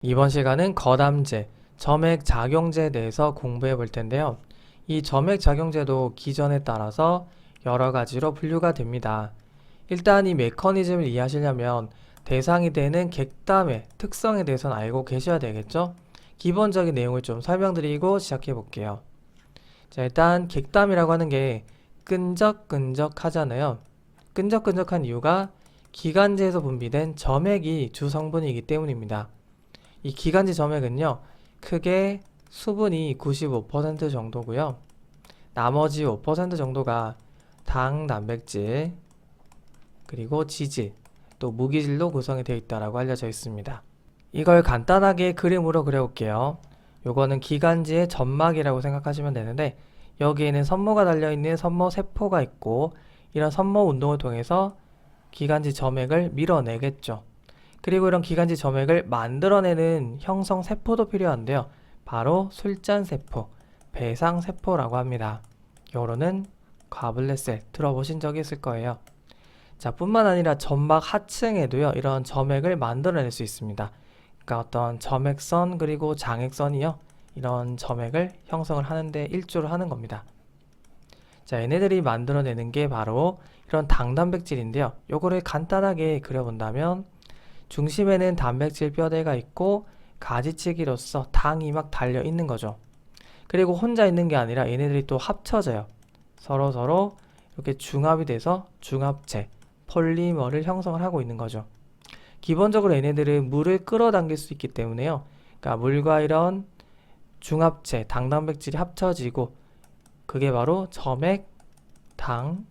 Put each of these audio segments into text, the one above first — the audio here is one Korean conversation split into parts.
이번 시간은 거담제, 점액작용제에 대해서 공부해 볼 텐데요. 이 점액작용제도 기전에 따라서 여러 가지로 분류가 됩니다. 일단 이 메커니즘을 이해하시려면 대상이 되는 객담의 특성에 대해서는 알고 계셔야 되겠죠? 기본적인 내용을 좀 설명드리고 시작해 볼게요. 자, 일단 객담이라고 하는 게 끈적끈적하잖아요. 끈적끈적한 이유가 기관지에서 분비된 점액이 주 성분이기 때문입니다. 이 기관지 점액은요, 크게 수분이 95% 정도고요. 나머지 5% 정도가 당, 단백질, 그리고 지질, 또 무기질로 구성이 되어 있다고 알려져 있습니다. 이걸 간단하게 그림으로 그려볼게요. 요거는 기관지의 점막이라고 생각하시면 되는데, 여기에는 선모가 달려있는 선모세포가 있고, 이런 선모 운동을 통해서 기관지 점액을 밀어내겠죠. 그리고 이런 기관지 점액을 만들어내는 형성 세포도 필요한데요. 바로 술잔세포, 배상세포라고 합니다. 요거는 과블레셀 들어보신 적이 있을 거예요. 자, 뿐만 아니라 점막 하층에도요, 이런 점액을 만들어낼 수 있습니다. 그러니까 어떤 점액선 그리고 장액선이요, 이런 점액을 형성을 하는데 일조를 하는 겁니다. 자, 얘네들이 만들어내는 게 바로 이런 당단백질인데요. 요거를 간단하게 그려본다면 중심에는 단백질 뼈대가 있고 가지치기로서 당이 막 달려 있는 거죠. 그리고 혼자 있는 게 아니라 얘네들이 또 합쳐져요. 서로 이렇게 중합이 돼서 중합체, 폴리머를 형성을 하고 있는 거죠. 기본적으로 얘네들은 물을 끌어당길 수 있기 때문에요. 그러니까 물과 이런 중합체, 당단백질이 합쳐지고 그게 바로 점액, 당,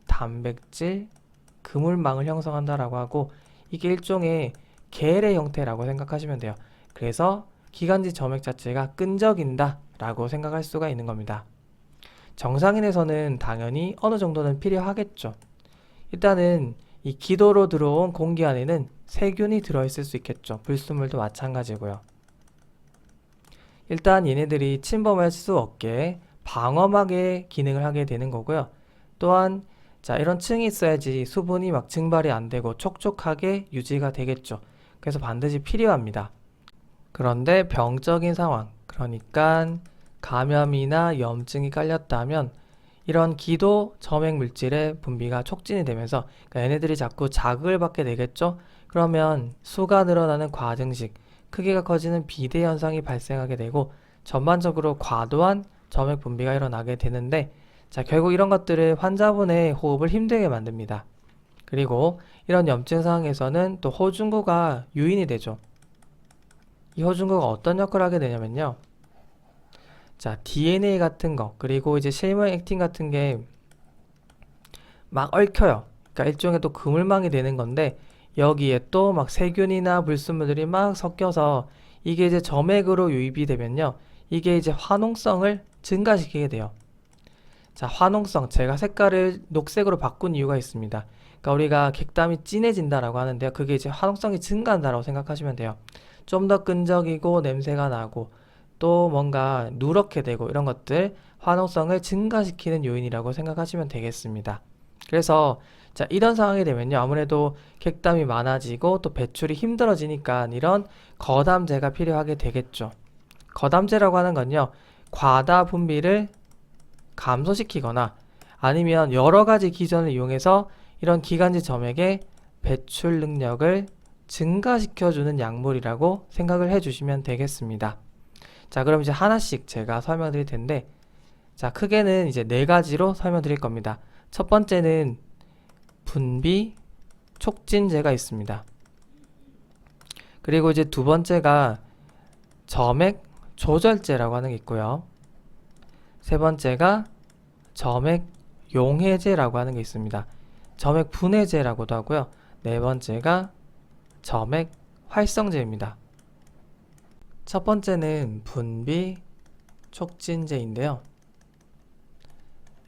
단백질, 그물망을 형성한다라고 하고 이게 일종의 겔의 형태라고 생각하시면 돼요. 그래서 기관지 점액 자체가 끈적인다 라고 생각할 수가 있는 겁니다. 정상인에서는 당연히 어느 정도는 필요하겠죠. 일단은 이 기도로 들어온 공기 안에는 세균이 들어있을 수 있겠죠. 불순물도 마찬가지고요. 일단 얘네들이 침범할 수 없게 방어막의 기능을 하게 되는 거고요. 또한 자, 이런 층이 있어야지 수분이 막 증발이 안 되고 촉촉하게 유지가 되겠죠. 그래서 반드시 필요합니다. 그런데 병적인 상황, 그러니까 감염이나 염증이 깔렸다면 이런 기도 점액 물질의 분비가 촉진이 되면서 그러니까 얘네들이 자꾸 자극을 받게 되겠죠. 그러면 수가 늘어나는 과증식, 크기가 커지는 비대 현상이 발생하게 되고 전반적으로 과도한 점액 분비가 일어나게 되는데 자, 결국 이런 것들을 환자분의 호흡을 힘들게 만듭니다. 그리고 이런 염증 상황에서는 또 호중구가 유인이 되죠. 이 호중구가 어떤 역할을 하게 되냐면요. 자, DNA 같은 거, 그리고 이제 실물 액틴 같은 게 막 얽혀요. 그러니까 일종의 또 그물망이 되는 건데 여기에 또 막 세균이나 불순물들이 막 섞여서 이게 이제 점액으로 유입이 되면요. 이게 이제 화농성을 증가시키게 돼요. 자, 화농성. 제가 색깔을 녹색으로 바꾼 이유가 있습니다. 그러니까 우리가 객담이 진해진다라고 하는데요. 그게 이제 화농성이 증가한다라고 생각하시면 돼요. 좀 더 끈적이고 냄새가 나고 또 뭔가 누렇게 되고 이런 것들 화농성을 증가시키는 요인이라고 생각하시면 되겠습니다. 그래서 자, 이런 상황이 되면요. 아무래도 객담이 많아지고 또 배출이 힘들어지니까 이런 거담제가 필요하게 되겠죠. 거담제라고 하는 건요. 과다 분비를 감소시키거나 아니면 여러 가지 기전을 이용해서 이런 기관지 점액의 배출 능력을 증가시켜주는 약물이라고 생각을 해주시면 되겠습니다. 자, 그럼 이제 하나씩 제가 설명드릴 텐데, 자, 크게는 이제 네 가지로 설명드릴 겁니다. 첫 번째는 분비 촉진제가 있습니다. 그리고 이제 두 번째가 점액 조절제라고 하는 게 있고요. 세 번째가 점액 용해제라고 하는 게 있습니다. 점액 분해제라고도 하고요. 네 번째가 점액 활성제입니다. 첫 번째는 분비 촉진제인데요.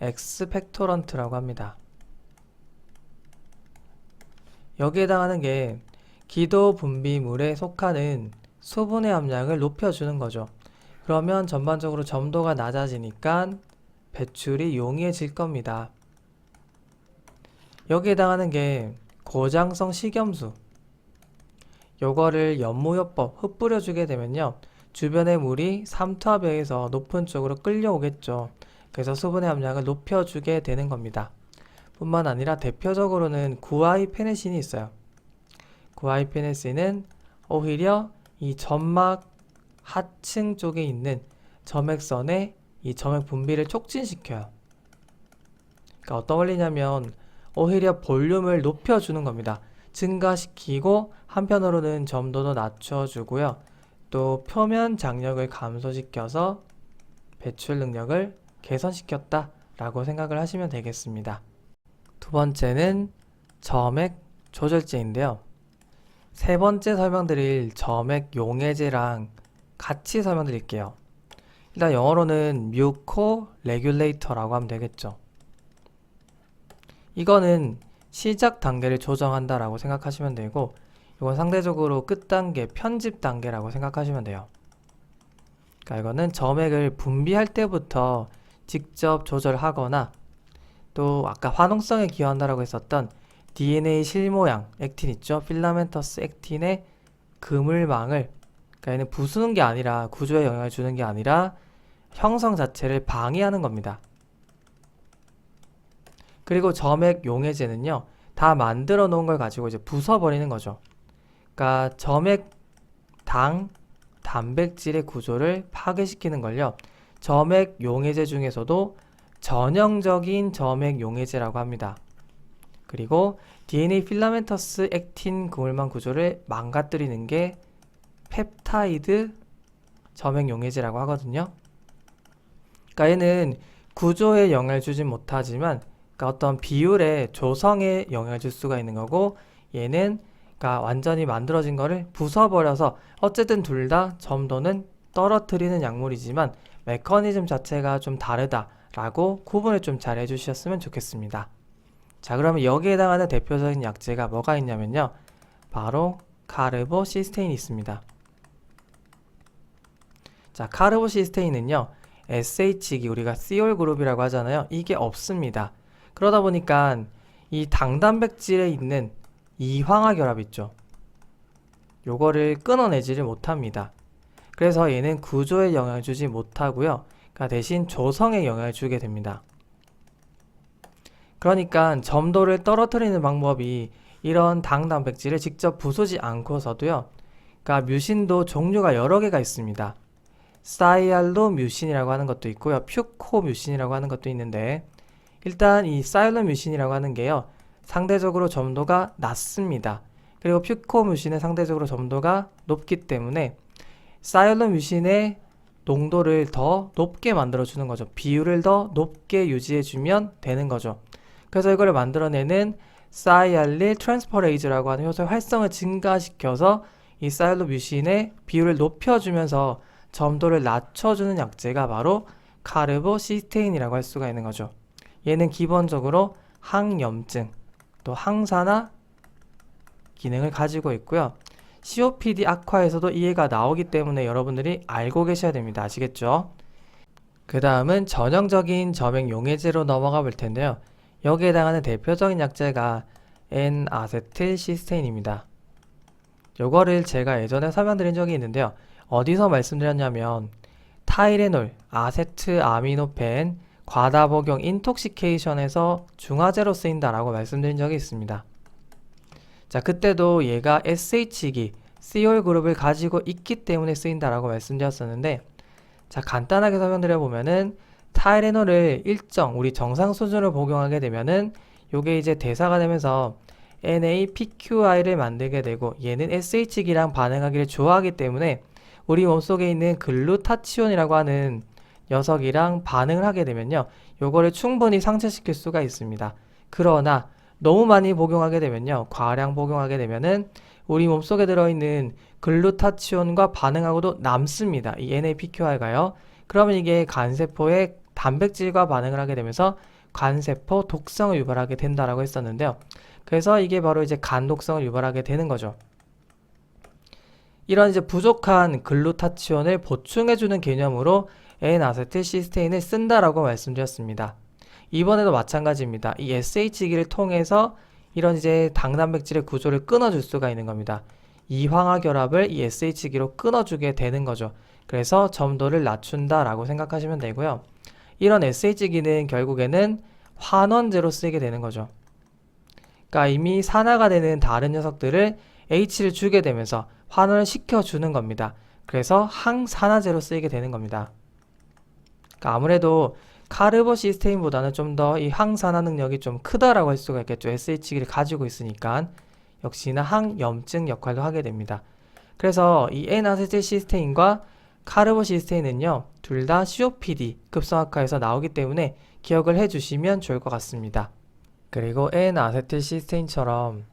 엑스펙토런트라고 합니다. 여기에 해당하는 게 기도 분비물에 속하는 수분의 함량을 높여주는 거죠. 그러면 전반적으로 점도가 낮아지니까 배출이 용이해질 겁니다. 여기에 해당하는 게 고장성 식염수. 요거를 연무요법 흩뿌려주게 되면요. 주변의 물이 삼투압에 의해서 높은 쪽으로 끌려오겠죠. 그래서 수분의 함량을 높여주게 되는 겁니다. 뿐만 아니라 대표적으로는 구아이페네신이 있어요. 구아이페네신은 오히려 이 점막 하층 쪽에 있는 점액선의 이 점액 분비를 촉진시켜요. 그러니까 어떤 원리냐면 오히려 볼륨을 높여주는 겁니다. 증가시키고 한편으로는 점도도 낮춰주고요. 또 표면 장력을 감소시켜서 배출 능력을 개선시켰다 라고 생각을 하시면 되겠습니다. 두 번째는 점액 조절제인데요. 세 번째 설명드릴 점액 용해제랑 같이 설명드릴게요. 일단 영어로는 뮤코 레귤레이터라고 하면 되겠죠. 이거는 시작 단계를 조정한다라고 생각하시면 되고, 이건 상대적으로 끝 단계, 편집 단계라고 생각하시면 돼요. 그러니까 이거는 점액을 분비할 때부터 직접 조절하거나, 또 아까 화농성에 기여한다라고 했었던 DNA 실모양 액틴 있죠? 필라멘터스 액틴의 그물망을, 그러니까 얘는 부수는 게 아니라, 구조에 영향을 주는 게 아니라 형성 자체를 방해하는 겁니다. 그리고 점액 용해제는요, 다 만들어 놓은 걸 가지고 이제 부숴버리는 거죠. 그러니까 점액 단백질의 구조를 파괴시키는 걸요, 점액 용해제 중에서도 전형적인 점액 용해제라고 합니다. 그리고 DNA 필라멘터스 액틴 그물망 구조를 망가뜨리는 게 펩타이드 점액 용해제라고 하거든요. 그러니까 얘는 구조에 영향을 주진 못하지만, 그러니까 어떤 비율의 조성에 영향을 줄 수가 있는 거고, 얘는 그러니까 완전히 만들어진 거를 부숴버려서 어쨌든 둘 다 점도는 떨어뜨리는 약물이지만 메커니즘 자체가 좀 다르다라고 구분을 좀 잘 해주셨으면 좋겠습니다. 자, 그러면 여기에 해당하는 대표적인 약제가 뭐가 있냐면요, 바로 카르보시스테인이 있습니다. 자, 카르보시스테인은요, SH기 우리가 시올 그룹이라고 하잖아요. 이게 없습니다. 그러다 보니까 이 당단백질에 있는 이황화 결합 있죠. 요거를 끊어내지를 못합니다. 그래서 얘는 구조에 영향을 주지 못하고요. 그러니까 대신 조성에 영향을 주게 됩니다. 그러니까 점도를 떨어뜨리는 방법이 이런 당단백질을 직접 부수지 않고서도요. 그러니까 뮤신도 종류가 여러 개가 있습니다. 사이알로뮤신이라고 하는 것도 있고요. 퓨코뮤신이라고 하는 것도 있는데, 일단 이 사이알로뮤신이라고 하는 게요, 상대적으로 점도가 낮습니다. 그리고 퓨코뮤신은 상대적으로 점도가 높기 때문에 사이알로뮤신의 농도를 더 높게 만들어주는 거죠. 비율을 더 높게 유지해주면 되는 거죠. 그래서 이걸 만들어내는 사이알릴 트랜스퍼레이즈라고 하는 효소의 활성을 증가시켜서 이 사이알로뮤신의 비율을 높여주면서 점도를 낮춰주는 약제가 바로 카르보시스테인이라고 할 수가 있는 거죠. 얘는 기본적으로 항염증, 또 항산화 기능을 가지고 있고요. COPD 악화에서도 이해가 나오기 때문에 여러분들이 알고 계셔야 됩니다. 아시겠죠? 그 다음은 전형적인 점액 용해제로 넘어가 볼 텐데요. 여기에 해당하는 대표적인 약제가 N-아세틸시스테인입니다. 요거를 제가 예전에 설명드린 적이 있는데요. 어디서 말씀드렸냐면 타이레놀, 아세트아미노펜 과다 복용 인톡시케이션에서 중화제로 쓰인다라고 말씀드린 적이 있습니다. 자, 그때도 얘가 SH기, 시올 그룹을 가지고 있기 때문에 쓰인다라고 말씀드렸었는데, 자, 간단하게 설명드려 보면은 타이레놀을 일정 우리 정상 수준으로 복용하게 되면은 요게 이제 대사가 되면서 NAPQI를 만들게 되고, 얘는 SH기랑 반응하기를 좋아하기 때문에 우리 몸속에 있는 글루타치온이라고 하는 녀석이랑 반응을 하게 되면요, 요거를 충분히 상쇄시킬 수가 있습니다. 그러나 너무 많이 복용하게 되면요, 과량 복용하게 되면은 우리 몸속에 들어있는 글루타치온과 반응하고도 남습니다. 이 NAPQI가요. 그러면 이게 간세포의 단백질과 반응을 하게 되면서 간세포 독성을 유발하게 된다라고 했었는데요. 그래서 이게 바로 이제 간 독성을 유발하게 되는 거죠. 이런 이제 부족한 글루타치온을 보충해주는 개념으로 N-아세틸시스테인을 쓴다라고 말씀드렸습니다. 이번에도 마찬가지입니다. 이 SH기를 통해서 이런 이제 당단백질의 구조를 끊어줄 수가 있는 겁니다. 이황화 결합을 이 SH기로 끊어주게 되는 거죠. 그래서 점도를 낮춘다라고 생각하시면 되고요. 이런 SH기는 결국에는 환원제로 쓰이게 되는 거죠. 그러니까 이미 산화가 되는 다른 녀석들을 H를 주게 되면서 환원을 시켜주는 겁니다. 그래서 항산화제로 쓰이게 되는 겁니다. 그러니까 아무래도 카르보시스테인보다는 좀 더 이 항산화 능력이 좀 크다라고 할 수가 있겠죠. SH기를 가지고 있으니까 역시나 항염증 역할도 하게 됩니다. 그래서 이 N아세틸시스테인과 카르보시스테인은요, 둘 다 COPD 급성악화에서 나오기 때문에 기억을 해주시면 좋을 것 같습니다. 그리고 N아세틸시스테인처럼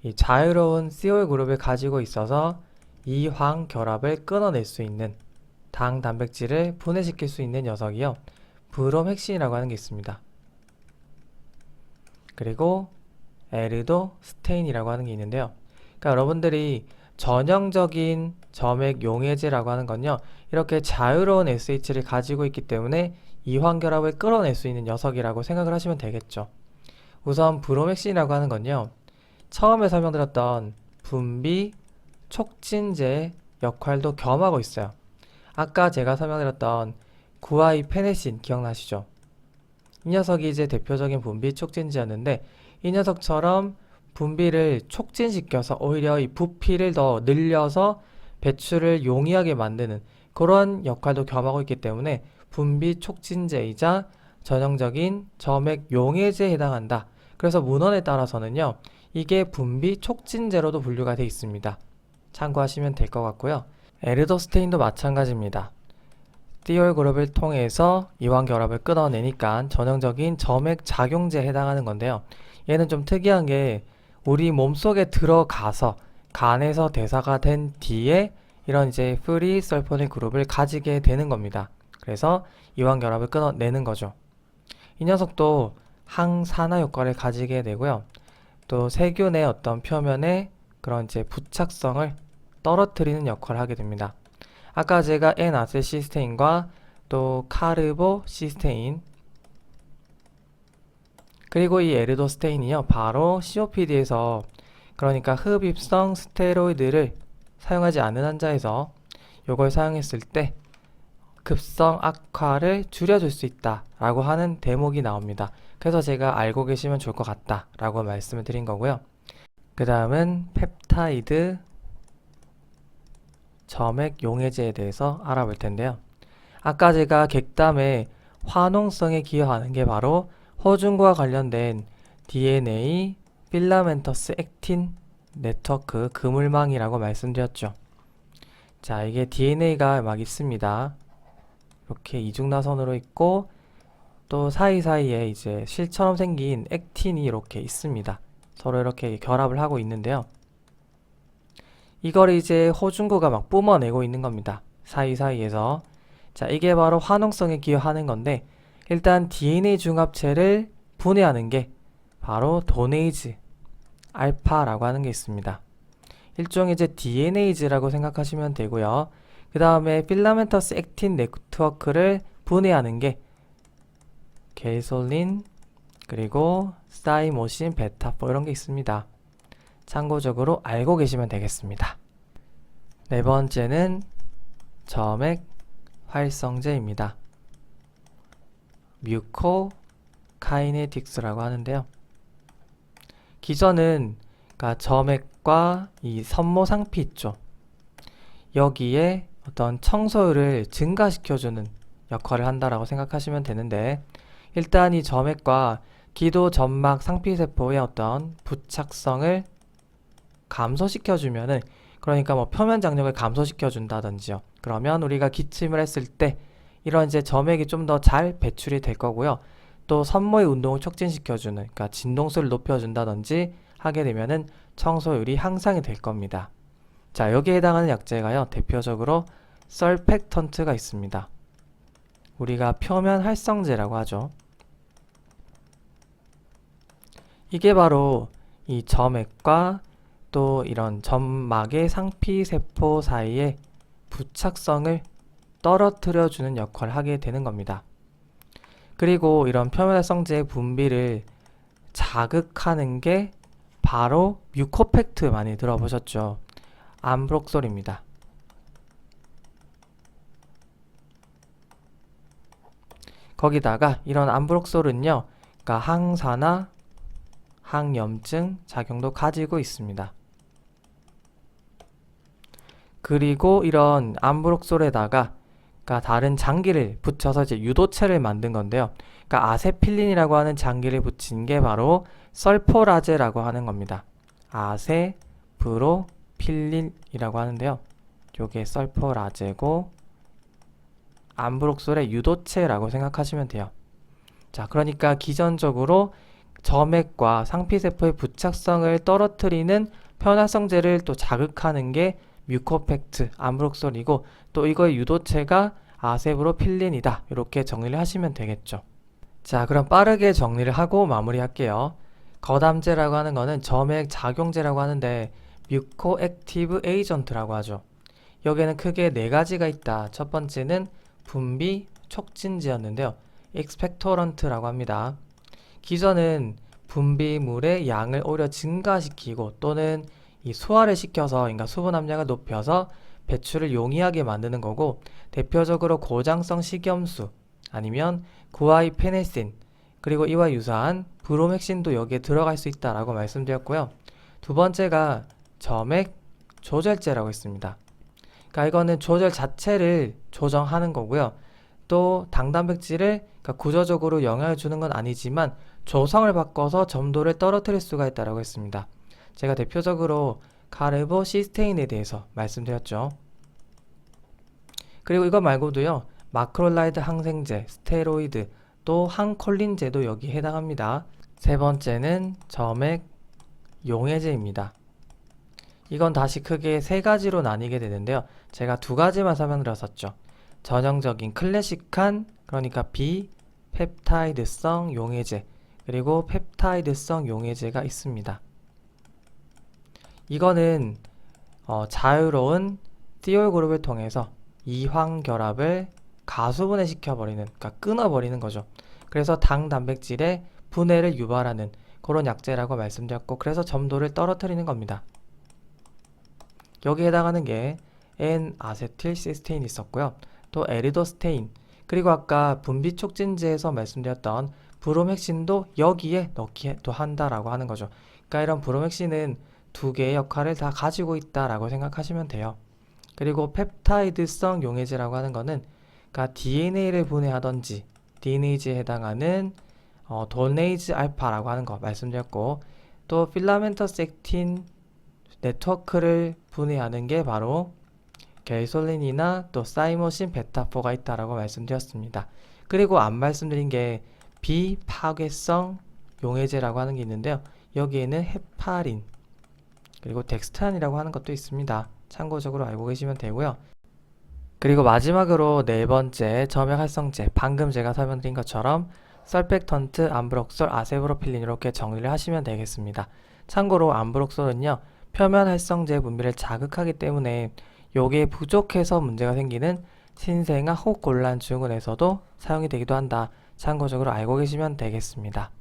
이 자유로운 COL 그룹을 가지고 있어서 이황 결합을 끊어낼 수 있는 당 단백질을 분해시킬 수 있는 녀석이요, 브롬헥신이라고 하는 게 있습니다. 그리고 에르도스테인이라고 하는 게 있는데요. 그러니까 여러분들이 전형적인 점액 용해제라고 하는 건요, 이렇게 자유로운 SH를 가지고 있기 때문에 이황 결합을 끌어낼 수 있는 녀석이라고 생각을 하시면 되겠죠. 우선 브롬헥신이라고 하는 건요, 처음에 설명드렸던 분비 촉진제 역할도 겸하고 있어요. 아까 제가 설명드렸던 구아이페네신 기억나시죠? 이 녀석이 이제 대표적인 분비 촉진제였는데, 이 녀석처럼 분비를 촉진시켜서 오히려 이 부피를 더 늘려서 배출을 용이하게 만드는 그런 역할도 겸하고 있기 때문에 분비 촉진제이자 전형적인 점액 용해제에 해당한다. 그래서 문헌에 따라서는요, 이게 분비 촉진제로도 분류가 되어 있습니다. 참고하시면 될 것 같고요. 에르도스테인도 마찬가지입니다. 티올 그룹을 통해서 이황 결합을 끊어내니까 전형적인 점액 작용제에 해당하는 건데요. 얘는 좀 특이한 게 우리 몸속에 들어가서 간에서 대사가 된 뒤에 이런 이제 프리 설포닐 그룹을 가지게 되는 겁니다. 그래서 이황 결합을 끊어내는 거죠. 이 녀석도 항산화 효과를 가지게 되고요. 또 세균의 어떤 표면에 그런 이제 부착성을 떨어뜨리는 역할을 하게 됩니다. 아까 제가 N아세틸시스테인과 또 카르보시스테인, 그리고 이 에르도스테인이요, 바로 COPD에서, 그러니까 흡입성 스테로이드를 사용하지 않는 환자에서 이걸 사용했을 때 급성 악화를 줄여줄 수 있다 라고 하는 대목이 나옵니다. 그래서 제가 알고 계시면 좋을 것 같다 라고 말씀을 드린 거고요. 그 다음은 펩타이드 점액 용해제에 대해서 알아볼 텐데요. 아까 제가 객담의 화농성에 기여하는 게 바로 호중과 관련된 DNA 필라멘터스 액틴 네트워크 그물망이라고 말씀드렸죠. 자, 이게 DNA가 막 있습니다. 이렇게 이중나선으로 있고 또 사이사이에 이제 실처럼 생긴 액틴이 이렇게 있습니다. 서로 이렇게 결합을 하고 있는데요. 이걸 이제 호중구가 막 뿜어내고 있는 겁니다. 사이사이에서. 자, 이게 바로 화농성에 기여하는 건데, 일단 DNA 중합체를 분해하는 게 바로 도네이즈 알파라고 하는 게 있습니다. 일종의 이제 DNA즈라고 생각하시면 되고요. 그 다음에 필라멘터스 액틴 네트워크를 분해하는 게 게솔린, 그리고 사이모신, 베타4 이런 게 있습니다. 참고적으로 알고 계시면 되겠습니다. 네 번째는 점액 활성제입니다. 뮤코카이네틱스라고 하는데요. 기전은 그러니까 점액과 이 섬모 상피 있죠. 여기에 어떤 청소율을 증가시켜주는 역할을 한다라고 생각하시면 되는데, 일단 이 점액과 기도 점막 상피세포의 어떤 부착성을 감소시켜주면은, 그러니까 뭐 표면 장력을 감소시켜준다든지요. 그러면 우리가 기침을 했을 때 이런 이제 점액이 좀 더 잘 배출이 될 거고요. 또 섬모의 운동을 촉진시켜주는, 그러니까 진동수를 높여준다든지 하게 되면은 청소율이 향상이 될 겁니다. 자, 여기에 해당하는 약제가요, 대표적으로 설펙턴트가 있습니다. 우리가 표면 활성제라고 하죠. 이게 바로 이 점액과 또 이런 점막의 상피세포 사이의 부착성을 떨어뜨려주는 역할을 하게 되는 겁니다. 그리고 이런 표면활성제의 분비를 자극하는 게 바로 뮤코팩트, 많이 들어보셨죠? 암브록솔입니다. 거기다가 이런 암브록솔은요, 그러니까 항산화, 항염증 작용도 가지고 있습니다. 그리고 이런 암브록솔에다가 그러니까 다른 장기를 붙여서 이제 유도체를 만든 건데요. 그러니까 아세필린이라고 하는 장기를 붙인 게 바로 설포라제라고 하는 겁니다. 아세브로필린이라고 하는데요. 요게 설포라제고 암브록솔의 유도체라고 생각하시면 돼요. 자, 그러니까 기전적으로 점액과 상피세포의 부착성을 떨어뜨리는 편활성제를 또 자극하는 게 뮤코팩트, 암브록솔이고 또 이거의 유도체가 아세브로필린이다. 이렇게 정리를 하시면 되겠죠. 자, 그럼 빠르게 정리를 하고 마무리할게요. 거담제라고 하는 거는 점액 작용제라고 하는데 뮤코액티브 에이전트라고 하죠. 여기에는 크게 네 가지가 있다. 첫 번째는 분비 촉진제였는데요. 익스펙토런트라고 합니다. 기전은 분비물의 양을 오히려 증가시키고 또는 이 소화를 시켜서 그러니까 수분 함량을 높여서 배출을 용이하게 만드는 거고, 대표적으로 고장성 식염수 아니면 구아이페네신 그리고 이와 유사한 브로맥신도 여기에 들어갈 수 있다라고 말씀드렸고요. 두 번째가 점액 조절제라고 했습니다. 그러니까 이거는 조절 자체를 조정하는 거고요. 또 당단백질을 그러니까 구조적으로 영향을 주는 건 아니지만 조성을 바꿔서 점도를 떨어뜨릴 수가 있다고 했습니다. 제가 대표적으로 카르보시스테인에 대해서 말씀드렸죠. 그리고 이거 말고도요. 마크롤라이드 항생제, 스테로이드, 또 항콜린제도 여기에 해당합니다. 세 번째는 점액 용해제입니다. 이건 다시 크게 세 가지로 나뉘게 되는데요. 제가 두 가지만 설명드렸었죠. 전형적인 클래식한 그러니까 비펩타이드성 용해제 그리고 펩타이드성 용해제가 있습니다. 이거는 자유로운 티올 그룹을 통해서 이황결합을 가수분해 시켜버리는, 그러니까 끊어버리는 거죠. 그래서 당 단백질의 분해를 유발하는 그런 약제라고 말씀드렸고, 그래서 점도를 떨어뜨리는 겁니다. 여기에 해당하는 게 N-아세틸시스테인이 있었고요. 또 에리도스테인, 그리고 아까 분비 촉진제에서 말씀드렸던 브로맥신도 여기에 넣기도 한다라고 하는 거죠. 그러니까 이런 브로맥신은 두 개의 역할을 다 가지고 있다라고 생각하시면 돼요. 그리고 펩타이드성 용해제라고 하는 거는 그러니까 DNA를 분해하던지 DNA제에 해당하는 도네이즈 알파라고 하는 거 말씀드렸고, 또 필라멘터스 액틴 네트워크를 분해하는 게 바로 겔솔린이나 또 사이모신 베타4가 있다라고 말씀드렸습니다. 그리고 안 말씀드린 게 비파괴성 용해제라고 하는 게 있는데요. 여기에는 헤파린 그리고 덱스트란이라고 하는 것도 있습니다. 참고적으로 알고 계시면 되고요. 그리고 마지막으로 네 번째 점액 활성제, 방금 제가 설명드린 것처럼 설펙턴트, 암브록솔, 아세브로필린 이렇게 정리를 하시면 되겠습니다. 참고로 암브록솔은요, 표면 활성제 분비를 자극하기 때문에 요게 부족해서 문제가 생기는 신생아 호흡곤란 증후군에서도 사용이 되기도 한다. 참고적으로 알고 계시면 되겠습니다.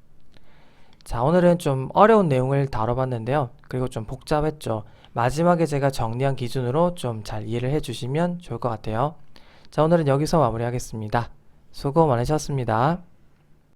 자, 오늘은 좀 어려운 내용을 다뤄봤는데요. 그리고 좀 복잡했죠. 마지막에 제가 정리한 기준으로 좀 잘 이해를 해주시면 좋을 것 같아요. 자, 오늘은 여기서 마무리하겠습니다. 수고 많으셨습니다.